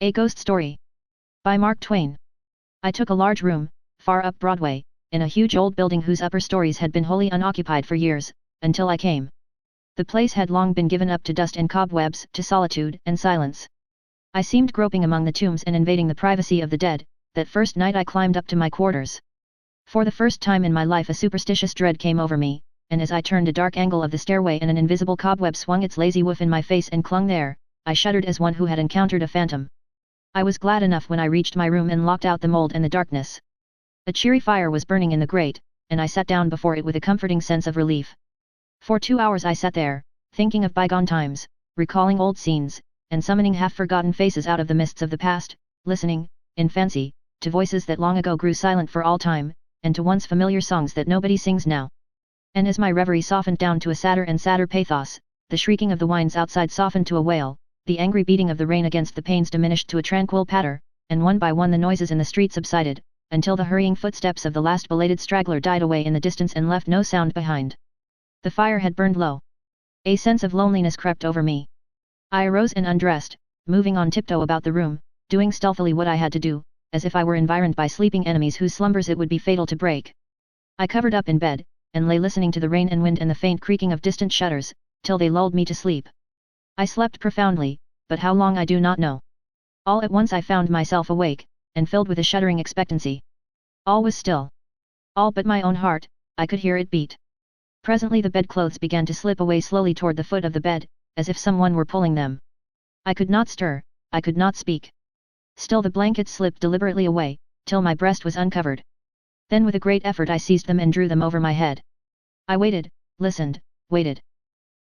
A Ghost Story. By Mark Twain. I took a large room, far up Broadway, in a huge old building whose upper stories had been wholly unoccupied for years, until I came. The place had long been given up to dust and cobwebs, to solitude and silence. I seemed groping among the tombs and invading the privacy of the dead, that first night I climbed up to my quarters. For the first time in my life a superstitious dread came over me, and as I turned a dark angle of the stairway and an invisible cobweb swung its lazy woof in my face and clung there, I shuddered as one who had encountered a phantom. I was glad enough when I reached my room and locked out the mold and the darkness. A cheery fire was burning in the grate, and I sat down before it with a comforting sense of relief. For 2 hours I sat there, thinking of bygone times, recalling old scenes, and summoning half-forgotten faces out of the mists of the past, listening, in fancy, to voices that long ago grew silent for all time, and to once familiar songs that nobody sings now. And as my reverie softened down to a sadder and sadder pathos, the shrieking of the winds outside softened to a wail, the angry beating of the rain against the panes diminished to a tranquil patter, and one by one the noises in the street subsided, until the hurrying footsteps of the last belated straggler died away in the distance and left no sound behind. The fire had burned low. A sense of loneliness crept over me. I arose and undressed, moving on tiptoe about the room, doing stealthily what I had to do, as if I were environed by sleeping enemies whose slumbers it would be fatal to break. I covered up in bed, and lay listening to the rain and wind and the faint creaking of distant shutters, till they lulled me to sleep. I slept profoundly, but how long I do not know. All at once I found myself awake, and filled with a shuddering expectancy. All was still. All but my own heart, I could hear it beat. Presently the bedclothes began to slip away slowly toward the foot of the bed, as if someone were pulling them. I could not stir, I could not speak. Still the blankets slipped deliberately away, till my breast was uncovered. Then with a great effort I seized them and drew them over my head. I waited, listened, waited.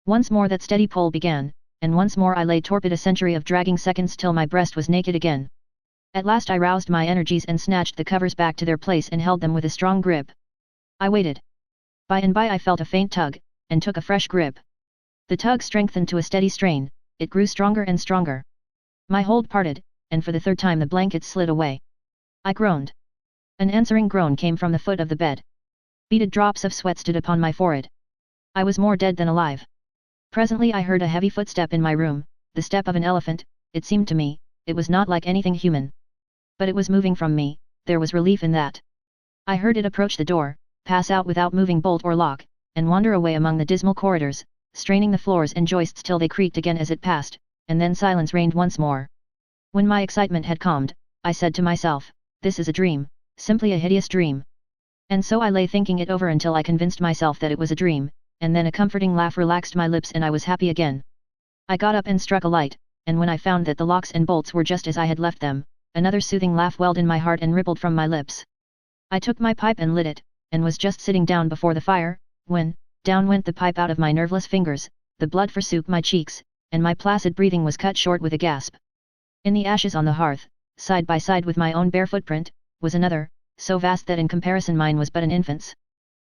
Once more that steady pull began, and once more I lay torpid a century of dragging seconds till my breast was naked again. At last I roused my energies and snatched the covers back to their place and held them with a strong grip. I waited. By and by I felt a faint tug, and took a fresh grip. The tug strengthened to a steady strain, it grew stronger and stronger. My hold parted, and for the third time the blankets slid away. I groaned. An answering groan came from the foot of the bed. Beaded drops of sweat stood upon my forehead. I was more dead than alive. Presently I heard a heavy footstep in my room, the step of an elephant. It seemed to me, it was not like anything human. But it was moving from me, there was relief in that. I heard it approach the door, pass out without moving bolt or lock, and wander away among the dismal corridors, straining the floors and joists till they creaked again as it passed, and then silence reigned once more. When my excitement had calmed, I said to myself, this is a dream, simply a hideous dream. And so I lay thinking it over until I convinced myself that it was a dream, and then a comforting laugh relaxed my lips and I was happy again. I got up and struck a light, and when I found that the locks and bolts were just as I had left them, another soothing laugh welled in my heart and rippled from my lips. I took my pipe and lit it, and was just sitting down before the fire, when, down went the pipe out of my nerveless fingers, the blood forsook my cheeks, and my placid breathing was cut short with a gasp. In the ashes on the hearth, side by side with my own bare footprint, was another, so vast that in comparison mine was but an infant's.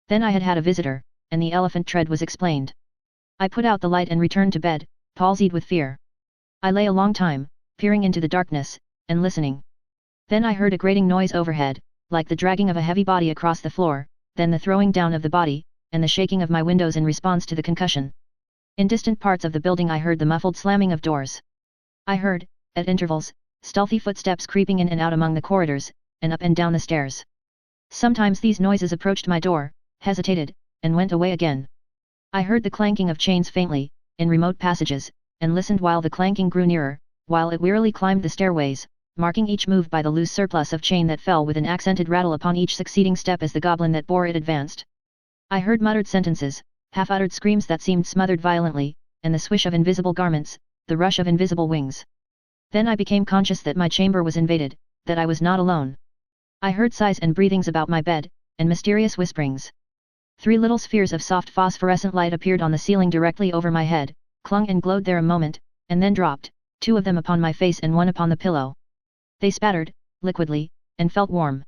Then I had had a visitor, and the elephant tread was explained. I put out the light and returned to bed, palsied with fear. I lay a long time, peering into the darkness, and listening. Then I heard a grating noise overhead, like the dragging of a heavy body across the floor, then the throwing down of the body, and the shaking of my windows in response to the concussion. In distant parts of the building I heard the muffled slamming of doors. I heard, at intervals, stealthy footsteps creeping in and out among the corridors, and up and down the stairs. Sometimes these noises approached my door, hesitated, and went away again. I heard the clanking of chains faintly, in remote passages, and listened while the clanking grew nearer, while it wearily climbed the stairways, marking each move by the loose surplus of chain that fell with an accented rattle upon each succeeding step as the goblin that bore it advanced. I heard muttered sentences, half-uttered screams that seemed smothered violently, and the swish of invisible garments, the rush of invisible wings. Then I became conscious that my chamber was invaded, that I was not alone. I heard sighs and breathings about my bed, and mysterious whisperings. 3 little spheres of soft phosphorescent light appeared on the ceiling directly over my head, clung and glowed there a moment, and then dropped, 2 of them upon my face and 1 upon the pillow. They spattered, liquidly, and felt warm.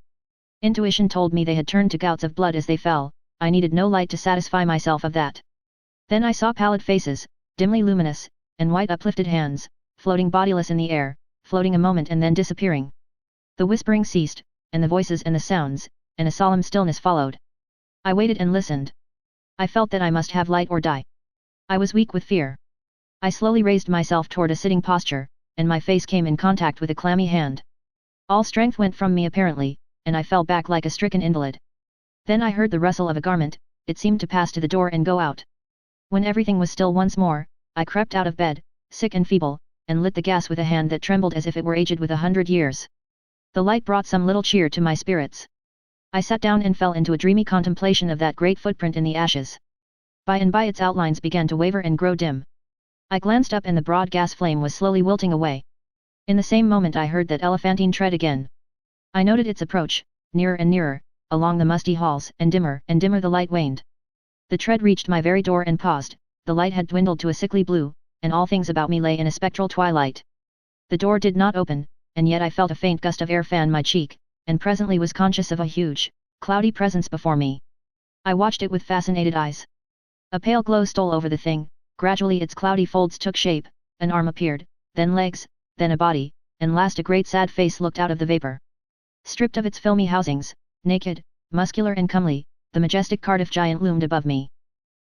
Intuition told me they had turned to gouts of blood as they fell. I needed no light to satisfy myself of that. Then I saw pallid faces, dimly luminous, and white uplifted hands, floating bodiless in the air, floating a moment and then disappearing. The whispering ceased, and the voices and the sounds, and a solemn stillness followed. I waited and listened. I felt that I must have light or die. I was weak with fear. I slowly raised myself toward a sitting posture, and my face came in contact with a clammy hand. All strength went from me apparently, and I fell back like a stricken invalid. Then I heard the rustle of a garment, it seemed to pass to the door and go out. When everything was still once more, I crept out of bed, sick and feeble, and lit the gas with a hand that trembled as if it were aged with 100 years. The light brought some little cheer to my spirits. I sat down and fell into a dreamy contemplation of that great footprint in the ashes. By and by its outlines began to waver and grow dim. I glanced up and the broad gas flame was slowly wilting away. In the same moment I heard that elephantine tread again. I noted its approach, nearer and nearer, along the musty halls, and dimmer the light waned. The tread reached my very door and paused, the light had dwindled to a sickly blue, and all things about me lay in a spectral twilight. The door did not open, and yet I felt a faint gust of air fan my cheek, and presently was conscious of a huge, cloudy presence before me. I watched it with fascinated eyes. A pale glow stole over the thing, gradually its cloudy folds took shape, an arm appeared, then legs, then a body, and last a great sad face looked out of the vapor. Stripped of its filmy housings, naked, muscular and comely, the majestic Cardiff giant loomed above me.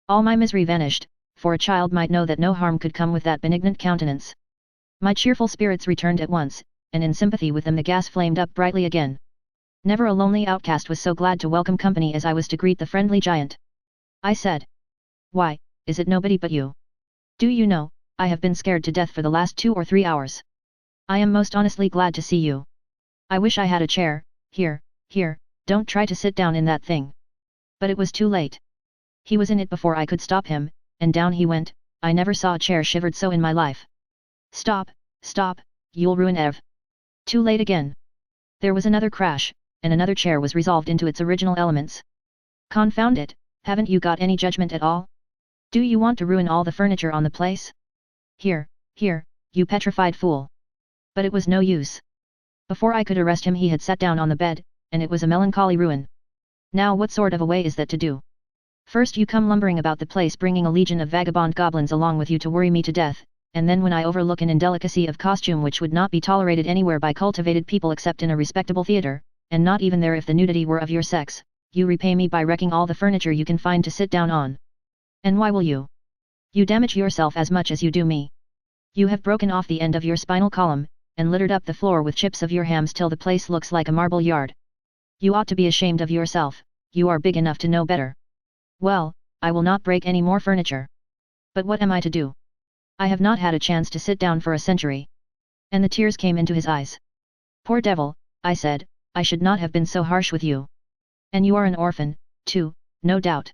All my misery vanished, for a child might know that no harm could come with that benignant countenance. My cheerful spirits returned at once, and in sympathy with them the gas flamed up brightly again. Never a lonely outcast was so glad to welcome company as I was to greet the friendly giant. I said, "Why, is it nobody but you? Do you know, I have been scared to death for the last 2 or 3 hours. I am most honestly glad to see you. I wish I had a chair, here, don't try to sit down in that thing." But it was too late. He was in it before I could stop him, and down he went. I never saw a chair shivered so in my life. "Stop, you'll ruin Ev." Too late again. There was another crash, and another chair was resolved into its original elements. "Confound it, haven't you got any judgment at all? Do you want to ruin all the furniture on the place? Here, you petrified fool." But it was no use. Before I could arrest him he had sat down on the bed, and it was a melancholy ruin. "Now what sort of a way is that to do? First you come lumbering about the place bringing a legion of vagabond goblins along with you to worry me to death, and then when I overlook an indelicacy of costume which would not be tolerated anywhere by cultivated people except in a respectable theatre, and not even there if the nudity were of your sex, you repay me by wrecking all the furniture you can find to sit down on. And why will you? You damage yourself as much as you do me. You have broken off the end of your spinal column, and littered up the floor with chips of your hams till the place looks like a marble yard. You ought to be ashamed of yourself, you are big enough to know better. Well, I will not break any more furniture. But what am I to do? I have not had a chance to sit down for a century." And the tears came into his eyes. "Poor devil," I said, "I should not have been so harsh with you. And you are an orphan, too, no doubt.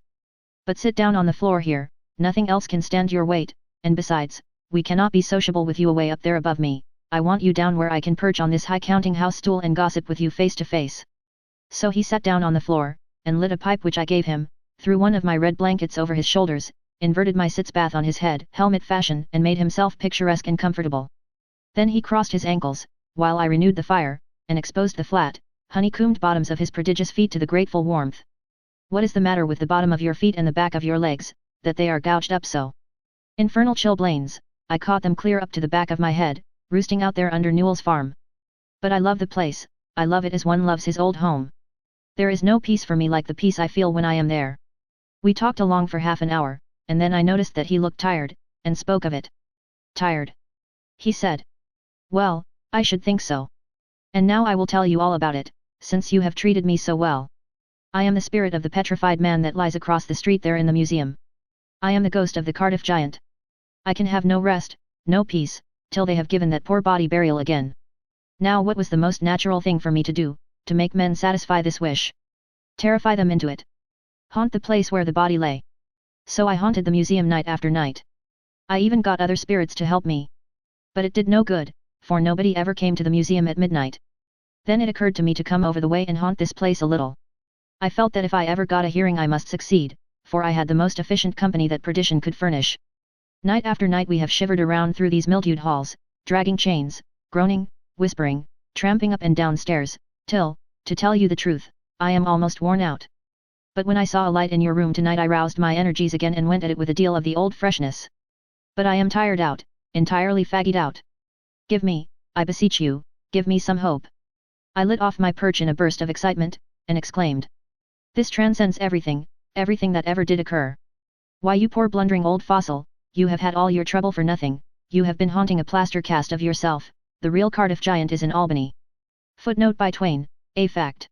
But sit down on the floor here, nothing else can stand your weight, and besides, we cannot be sociable with you away up there above me. I want you down where I can perch on this high counting house stool and gossip with you face to face." So he sat down on the floor, and lit a pipe which I gave him, threw one of my red blankets over his shoulders, inverted my sitz bath on his head, helmet fashion, and made himself picturesque and comfortable. Then he crossed his ankles, while I renewed the fire, and exposed the flat, honeycombed bottoms of his prodigious feet to the grateful warmth. "What is the matter with the bottom of your feet and the back of your legs, that they are gouged up so? Infernal chilblains, I caught them clear up to the back of my head, roosting out there under Newell's farm. But I love the place, I love it as one loves his old home. There is no peace for me like the peace I feel when I am there." We talked along for half an hour, and then I noticed that he looked tired, and spoke of it. "Tired?" he said. "Well, I should think so. And now I will tell you all about it, since you have treated me so well. I am the spirit of the petrified man that lies across the street there in the museum. I am the ghost of the Cardiff giant. I can have no rest, no peace, till they have given that poor body burial again. Now what was the most natural thing for me to do, to make men satisfy this wish? Terrify them into it. Haunt the place where the body lay. So I haunted the museum night after night. I even got other spirits to help me. But it did no good, for nobody ever came to the museum at midnight. Then it occurred to me to come over the way and haunt this place a little. I felt that if I ever got a hearing I must succeed, for I had the most efficient company that perdition could furnish. Night after night we have shivered around through these mildewed halls, dragging chains, groaning, whispering, tramping up and down stairs, till, to tell you the truth, I am almost worn out. But when I saw a light in your room tonight I roused my energies again and went at it with a deal of the old freshness. But I am tired out, entirely faggied out. Give me, I beseech you, give me some hope." I lit off my perch in a burst of excitement, and exclaimed. "This transcends everything, everything that ever did occur. Why you poor blundering old fossil, you have had all your trouble for nothing, you have been haunting a plaster cast of yourself, the real Cardiff giant is in Albany. Footnote by Twain, a fact.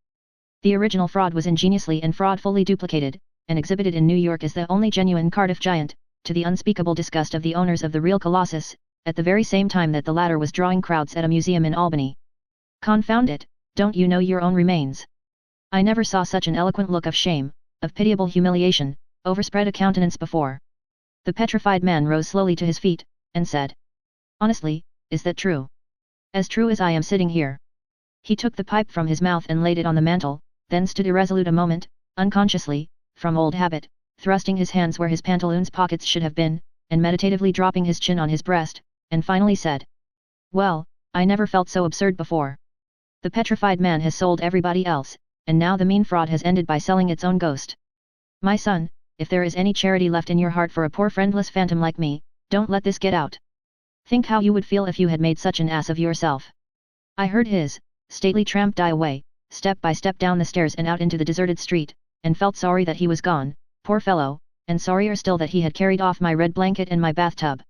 The original fraud was ingeniously and fraudfully duplicated, and exhibited in New York as the only genuine Cardiff giant, to the unspeakable disgust of the owners of the real Colossus, at the very same time that the latter was drawing crowds at a museum in Albany. Confound it, don't you know your own remains? I never saw such an eloquent look of shame, of pitiable humiliation, overspread a countenance before. The petrified man rose slowly to his feet, and said, "Honestly, is that true? As true as I am sitting here." He took the pipe from his mouth and laid it on the mantel, then stood irresolute a moment, unconsciously, from old habit, thrusting his hands where his pantaloons' pockets should have been, and meditatively dropping his chin on his breast, and finally said, "Well, I never felt so absurd before. The petrified man has sold everybody else, and now the mean fraud has ended by selling its own ghost. My son, if there is any charity left in your heart for a poor friendless phantom like me, don't let this get out. Think how you would feel if you had made such an ass of yourself." I heard his stately tramp die away, step by step down the stairs and out into the deserted street, and felt sorry that he was gone, poor fellow, and sorrier still that he had carried off my red blanket and my bathtub.